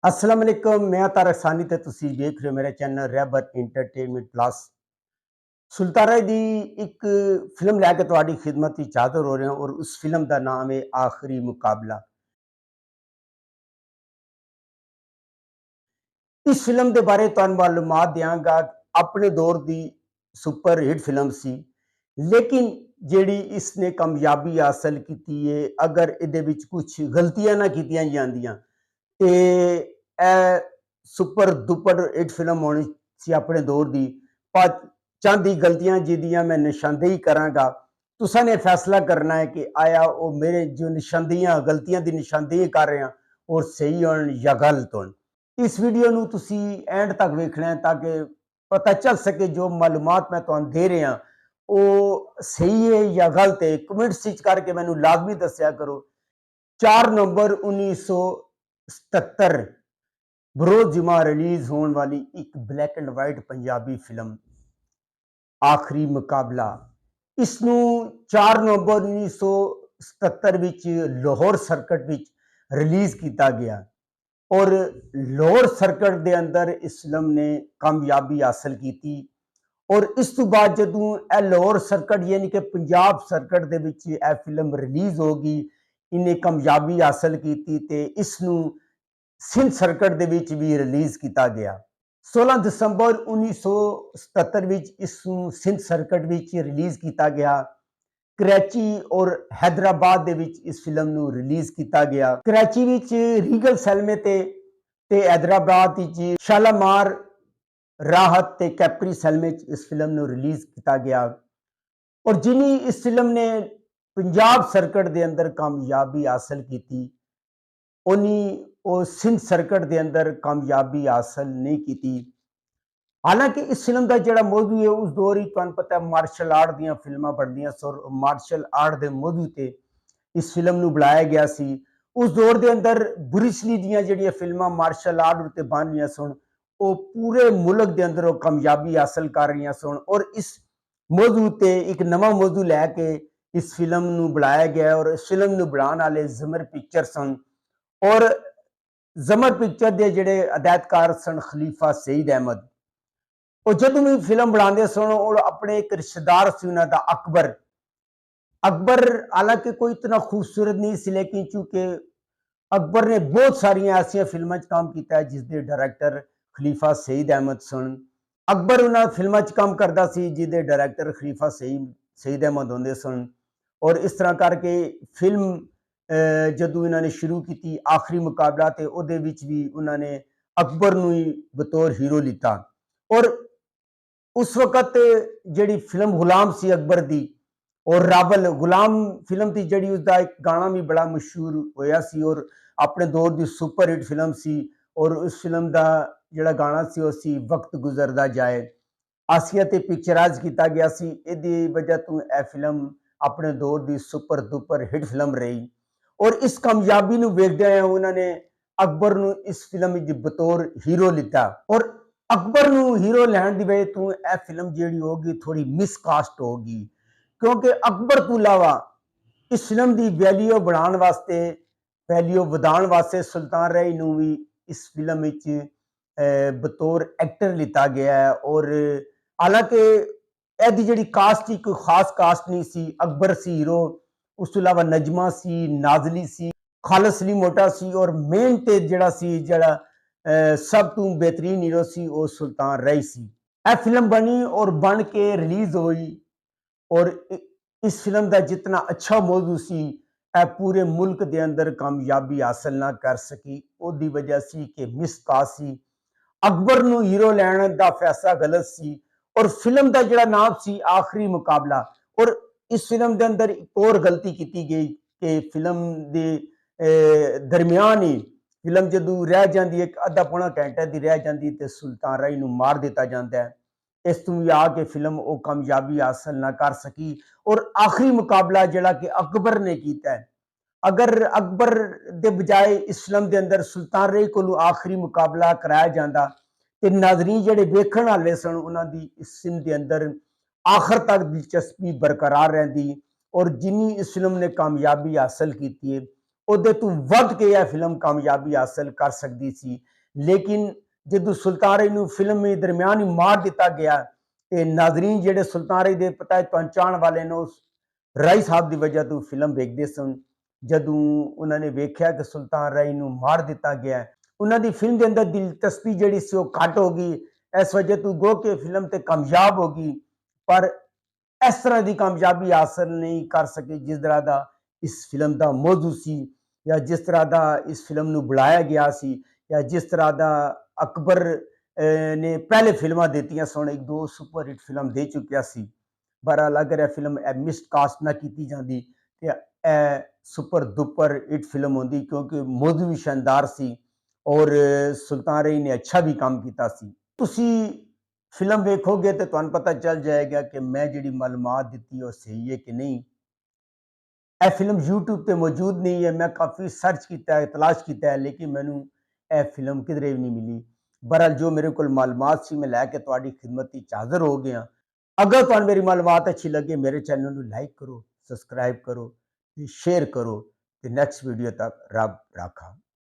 अस्सलाम वालेकुम, मैं तारक सानी ते तुसी देख रहे हो मेरा चैनल रहबर एंटरटेनमेंट प्लस। सुल्तारा दी एक फिल्म लैके तुहाडी खिदमत विच हाज़र हो रहे हैं और उस फिल्म का नाम है आखिरी मुकाबला। इस फिल्म के बारे तुहानू मालूमात देंगा। अपने दौर की सुपर हिट फिल्म सी, लेकिन जिहड़ी इसने कामयाबी हासिल की है, अगर इहदे विच कुछ गलतियां ना कीतियां जांदियां ते ए सुपर डुपर हिट फिल्म होनी सी अपने दौर की। पर चंद ही गलतियां जिहदियां मैं निशानदेही करांगा, तुसां ने फैसला करना है कि आया वो मेरे जो निशानदेहियां गलतियां की निशानदेही कर रहे हैं और सही होन या गलत होन। इस वीडियो नू तुसी एंड तक वेखना है ताकि पता चल सके जो मालूमात मैं तुहानू दे रहा वो सही है या गलत है। कमेंट्स विच करके मैनू लाजमी दस्या करो। 4 नवंबर 1977 बरोज जुमा रिलीज होने वाली एक black and white Punjabi film आखिरी मुकाबला। इसनू 4 नवंबर 1977 विच लाहौर सर्किट विच रिलीज किया गया और लाहौर सर्किट के अंदर इस फिल्म ने कामयाबी हासिल की थी। और इस तो बाद जदों ए लाहौर सर्किट यानी कि पंजाब सर्किट दे विच ए फिल्म रिलीज होगी, इन्हें कामयाबी हासिल की थी ते इसनू सिंध सर्किट दे विच भी रिलीज किया गया। 16 दसंबर 1977 विच इसनू सिंध सर्किट विच रिलीज किया गया। कराची और हैदराबाद दे विच इस फिल्म नू रिलीज किया गया। कराची विच रीगल सैलमे ते हैदराबाद विच शालामार राहत ते कैपरी सैलमे च इस फिल्म नू रिलीज किया गया। और जिन्हीं इस फिल्म ने पंजाब सर्किट के अंदर कामयाबी हासिल की थी, उन्हीं वो सिंध सर्किट के अंदर कामयाबी हासिल नहीं की थी। हालांकि इस फिल्म का जोड़ा मौजू है उस दौर ही तुहानू पता है मार्शल आर्ट दी फिल्मां बनदियां सन। मार्शल आर्ट के मौजू ते इस फिल्म नू बनाया गया सी। उस दौर के अंदर ब्रूस ली दियां जिहड़ियां फिल्मां मार्शल आर्ट उत्ते बन रही सन, वो पूरे मुल्क के अंदर वो कामयाबी हासिल कर रही सन। और इस मौजू ते एक नवा मौजू लैके इस फिल्म नू बनाया गया और इस फिल्म नू बनाने वाले जमर पिक्चर सन। और जमर पिक्चर के जिहड़े हदायतकार सन खलीफा सईद अहमद। और जदों भी फिल्म बनाते सन और अपने एक रिश्तेदार से उन्हों का अकबर। अकबर हालांकि कोई इतना खूबसूरत नहीं सी, लेकिन चूंकि अकबर ने बहुत सारिया ऐसिया फिल्मों काम किया है जिसके डायरैक्टर खलीफा सईद अहमद सन। अकबर उन्होंने फिल्मों काम करता सी जिसके डायरैक्टर खलीफा सईद अहमद होंगे सन। और इस तरह करके फिल्म जदों इन्होंने शुरू की आखिरी मुकाबला, तो उहदे विच भी उन्होंने अकबर नू ही बतौर हीरो लिता। और उस वक्त जिहड़ी फिल्म गुलाम सी अकबर दी और रावल गुलाम फिल्म थी जिहड़ी उसका एक गाना भी बड़ा मशहूर होया सी और अपने दौर की सुपर हिट फिल्म सी। और उस फिल्म का जिहड़ा गाना सी वो सी वक्त गुजरदा जाए। आसिया ते पिक्चराइज किया गया सी। इहदी वजह तो यह फिल्म अपने दौर की सुपर डुपर हिट फिल्म रही। और इस कामयाबी नू वेखदे हुए उन्होंने अकबर नू इस फिल्म विच बतौर हीरो लिता। और अकबर नू हीरो लैण की वजह तो यह फिल्म जिहड़ी होगी थोड़ी मिसकास्ट होगी, क्योंकि अकबर तो इलावा इस फिल्म की वैल्यू बढ़ाने वास्ते वैल्यू वधाण वास्ते सुल्तान रही नू भी इस फिल्म विच बतौर एक्टर लिता गया है। और हालांकि यदि जिहड़ी कास्ट थी कोई खास कास्ट नहीं सी। अकबर सी हीरो, उस तो इलावा नजमा सी, नाजली सी, खालिद सलीम मोटा सी और मेन ते जिहड़ा सी जिहड़ा सब तो बेहतरीन हीरो सी वो सुल्तान रही सी। यह फिल्म बनी और बन के रिलीज हुई। और इस फिल्म का जितना अच्छा मौजू सी पूरे मुल्क के अंदर कामयाबी हासिल ना कर सकी। उसकी वजह सी कि मिसकास्ट सी। अकबर नू हीरो लैण का फैसला गलत सी। और फिल्म का जिहड़ा नाम सी आखिरी मुकाबला। और इस फिल्म के अंदर एक और गलती की गई कि फिल्म के दरमियान ही फिल्म जदों रह जाती है अद्धा पौना घंटे की रह जाती तो सुल्तान राही नू मार दिता जाता है। इस तो भी आके फिल्म वो कामयाबी हासिल ना कर सकी। और आखिरी मुकाबला जिहड़ा कि अकबर ने किया है, अगर अकबर के बजाय इस फिल्म के अंदर सुल्तान रही को आखिरी मुकाबला कराया जाता तो नाजरीन जिहड़े वेखण वाले सन उन्होंने इस फिल्म के अंदर आखिर तक दिलचस्पी बरकरार रहिंदी। और जिन्नी इस फिल्म ने कामयाबी हासिल की है ਉਹਦੇ ਤੋਂ ਵੱਧ ਕੇ ਇਹ ਫਿਲਮ ਕਾਮਯਾਬੀ ਹਾਸਲ ਕਰ ਸਕਦੀ ਸੀ। ਲੇਕਿਨ ਜਦੋਂ ਸੁਲਤਾਨ ਰਾਏ ਨੂੰ ਫਿਲਮ ਦੇ ਦਰਮਿਆਨ ਹੀ ਮਾਰ ਦਿੱਤਾ ਗਿਆ ਤੇ ਨਾਜ਼ਰੀਨ ਜਿਹੜੇ ਸੁਲਤਾਨ ਰਾਏ ਦੇ ਪਤਾ ਪਹੁੰਚਾਉਣ ਵਾਲੇ ਨੇ ਉਸ ਰਾਏ ਸਾਹਿਬ ਦੀ ਵਜ੍ਹਾ ਤੋਂ ਫਿਲਮ ਵੇਖਦੇ ਸਨ। ਜਦੋਂ ਉਹਨਾਂ ਨੇ ਵੇਖਿਆ ਕਿ ਸੁਲਤਾਨ ਰਾਏ ਨੂੰ ਮਾਰ ਦਿੱਤਾ ਗਿਆ, ਉਹਨਾਂ ਦੀ ਫਿਲਮ ਦੇ ਅੰਦਰ ਦਿਲਚਸਪੀ ਜਿਹੜੀ ਸੀ ਉਹ ਘੱਟ ਹੋ ਗਈ। ਇਸ ਵਜ੍ਹਾ ਤੋਂ ਗੋ ਕੇ ਫਿਲਮ ਤੇ ਕਾਮਯਾਬ ਹੋ ਗਈ, ਪਰ ਇਸ ਤਰ੍ਹਾਂ ਦੀ ਕਾਮਯਾਬੀ ਹਾਸਲ ਨਹੀਂ ਕਰ ਸਕੀ ਜਿਸ ਤਰ੍ਹਾਂ ਦਾ ਇਸ ਫਿਲਮ ਦਾ ਮੌਜੂ ਸੀ, ਜਾਂ ਜਿਸ ਤਰ੍ਹਾਂ ਦਾ ਇਸ ਫਿਲਮ ਨੂੰ ਬੁਲਾਇਆ ਗਿਆ ਸੀ, ਜਾਂ ਜਿਸ ਤਰ੍ਹਾਂ ਦਾ ਅਕਬਰ ਨੇ ਪਹਿਲੇ ਫਿਲਮਾਂ ਦਿੱਤੀਆਂ ਸਨ। ਇੱਕ ਦੋ ਸੁਪਰ ਹਿੱਟ ਫਿਲਮ ਦੇ ਚੁੱਕਿਆ ਸੀ। ਬਹਰਹਾਲ ਅਗਰ ਇਹ ਫਿਲਮ ਮਿਸਡ ਕਾਸਟ ਨਾ ਕੀਤੀ ਜਾਂਦੀ ਤੇ ਇਹ ਸੁਪਰ ਦੁਪਰ ਹਿੱਟ ਫਿਲਮ ਹੁੰਦੀ, ਕਿਉਂਕਿ ਮੌਜੂ ਵੀ ਸ਼ਾਨਦਾਰ ਸੀ ਔਰ ਸੁਲਤਾਨ ਰਾਏ ਨੇ ਅੱਛਾ ਵੀ ਕੰਮ ਕੀਤਾ ਸੀ। ਤੁਸੀਂ ਫਿਲਮ ਵੇਖੋਗੇ ਤੇ ਤੁਹਾਨੂੰ ਪਤਾ ਚੱਲ ਜਾਏਗਾ ਕਿ ਮੈਂ ਜਿਹੜੀ ਮਾਲੂਮਾਤ ਦਿੱਤੀ ਉਹ ਸਹੀ ਹੈ ਕਿ ਨਹੀਂ। ਇਹ ਫਿਲਮ YouTube ਤੇ ਮੌਜੂਦ ਨਹੀਂ ਹੈ। ਮੈਂ ਕਾਫੀ ਸਰਚ ਕੀਤਾ ਹੈ, ਤਲਾਸ਼ ਕੀਤਾ ਹੈ, ਲੇਕਿਨ ਮੈਨੂੰ ਇਹ ਫਿਲਮ ਕਿਧਰੇ ਵੀ ਨਹੀਂ ਮਿਲੀ। ਬਹਰਹਾਲ ਜੋ ਮੇਰੇ ਕੋਲ ਮਾਲੂਮਾਤ ਸੀ ਮੈਂ ਲੈ ਕੇ ਤੁਹਾਡੀ ਖਿਦਮਤ ਵਿੱਚ ਹਾਜ਼ਰ ਹੋ ਗਿਆ। ਅਗਰ ਤੁਹਾਨੂੰ ਮੇਰੀ ਮਾਲੂਮਾਤ ਅੱਛੀ ਲੱਗੇ, ਮੇਰੇ ਚੈਨਲ ਨੂੰ ਲਾਈਕ ਕਰੋ, ਸਬਸਕ੍ਰਾਈਬ ਕਰੋ ਤੇ ਸ਼ੇਅਰ ਕਰੋ। ਤੇ ਨੈਕਸਟ ਵੀਡੀਓ ਤੱਕ ਰੱਬ ਰਾਖਾ।